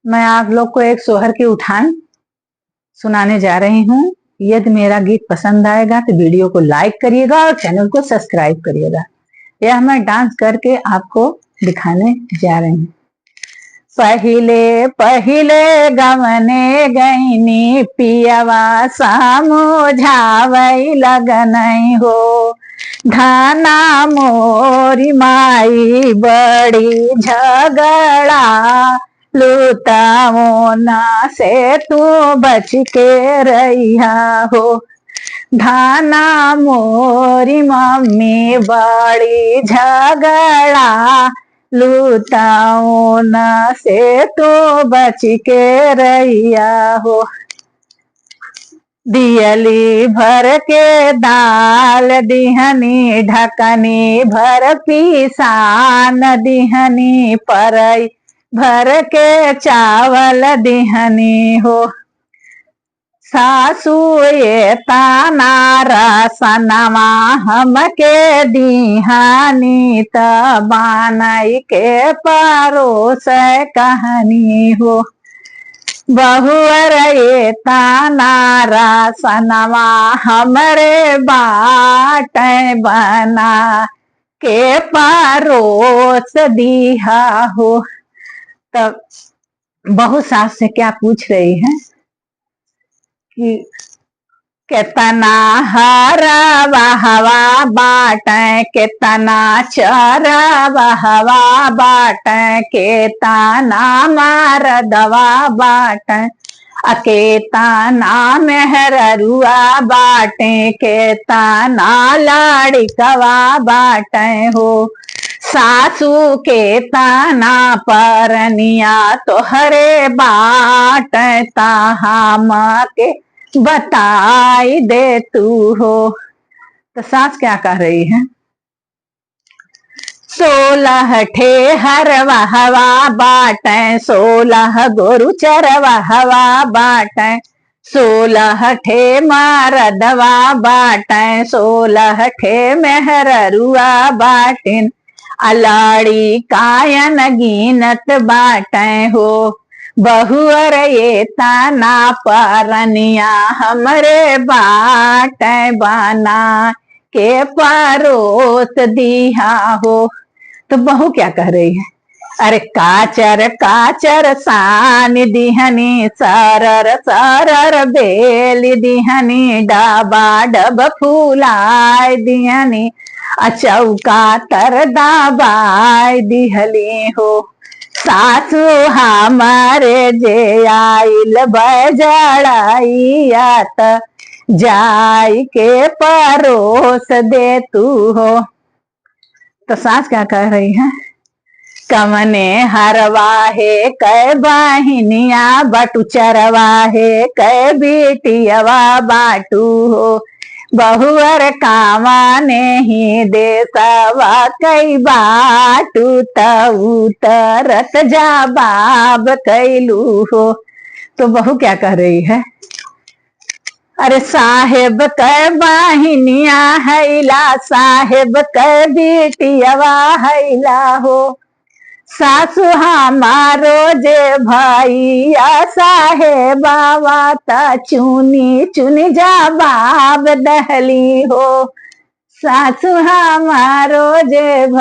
मैं आप लोग को एक सोहर की उठान सुनाने जा रही हूँ। यदि मेरा गीत पसंद आएगा तो वीडियो को लाइक करिएगा और चैनल को सब्सक्राइब करिएगा। यह मैं डांस करके आपको दिखाने जा रही हूँ। पहिले पहिले गमने गईनी पियवा समझावई लगनई हो। धाना मोरी माई बड़ी झगड़ा लूटाओ ना से तू बच के रहिया हो। धाना मोरी मम्मी बड़ी झगड़ा लूटाओ ना से तू बच के रहिया हो। दियली भर के दाल दिहनी ढकनी भर पिसान दिहनी परई भर के चावल दिहनी हो। सासू ये ताना रसनवा हमके दिहानी तबानई के परोस कहानी हो। बहुअर ये ताना रसनवा हमरे बाट बना के परोस दिया हो। तब बहू सास से क्या पूछ रही है कि केतना हरवा हवा बाटे केतना चरवा हवा बाटे केतना मारदवा बाटे केतना मेहररुआ बाटे केतना लाड़िकवा बाटे हो। सासू के ताना परनिया तोहरे बाट ताहाम के बताई दे तू हो। तो सास क्या कह रही है? 16 ठे हरवा हवा बाटे 16 गोरु चरवा हवा बाटे 16 ठे मारदवा बाटे 16 ठे मेहररुआ बाटिन अलाड़ी कायन गिनत बाटे हो। बहुअर ये ताना परनिया हमरे बाट बना के परोस दिया हो। तो बहू क्या कह रही है? अरे काचर काचर सान दिहनी सरर सरर बेल दिहनी डबा डब फूलाय दिहनी चौका तर दाबाय दिहली हो। सासू हमारे जे आइल बजड़ाइयात जाई के परोस दे तू हो। तो सास क्या कह रही है? कमने हरवा है कै बाहिनिया बटू चरवा है कै बेटियवा बाटू हो। बहुअर कामा नहीं देसवा कई बाटू तऊ तरत जा बाब कैलू हो। तो बहू क्या कह रही है? अरे साहेब कै बाहिनिया हैला साहेब कै बेटियवा हैला हो। सासू हमारो जे भैया साहेबावा ता चुनी चुनी जा बाब दहली हो। सासू हमारो जे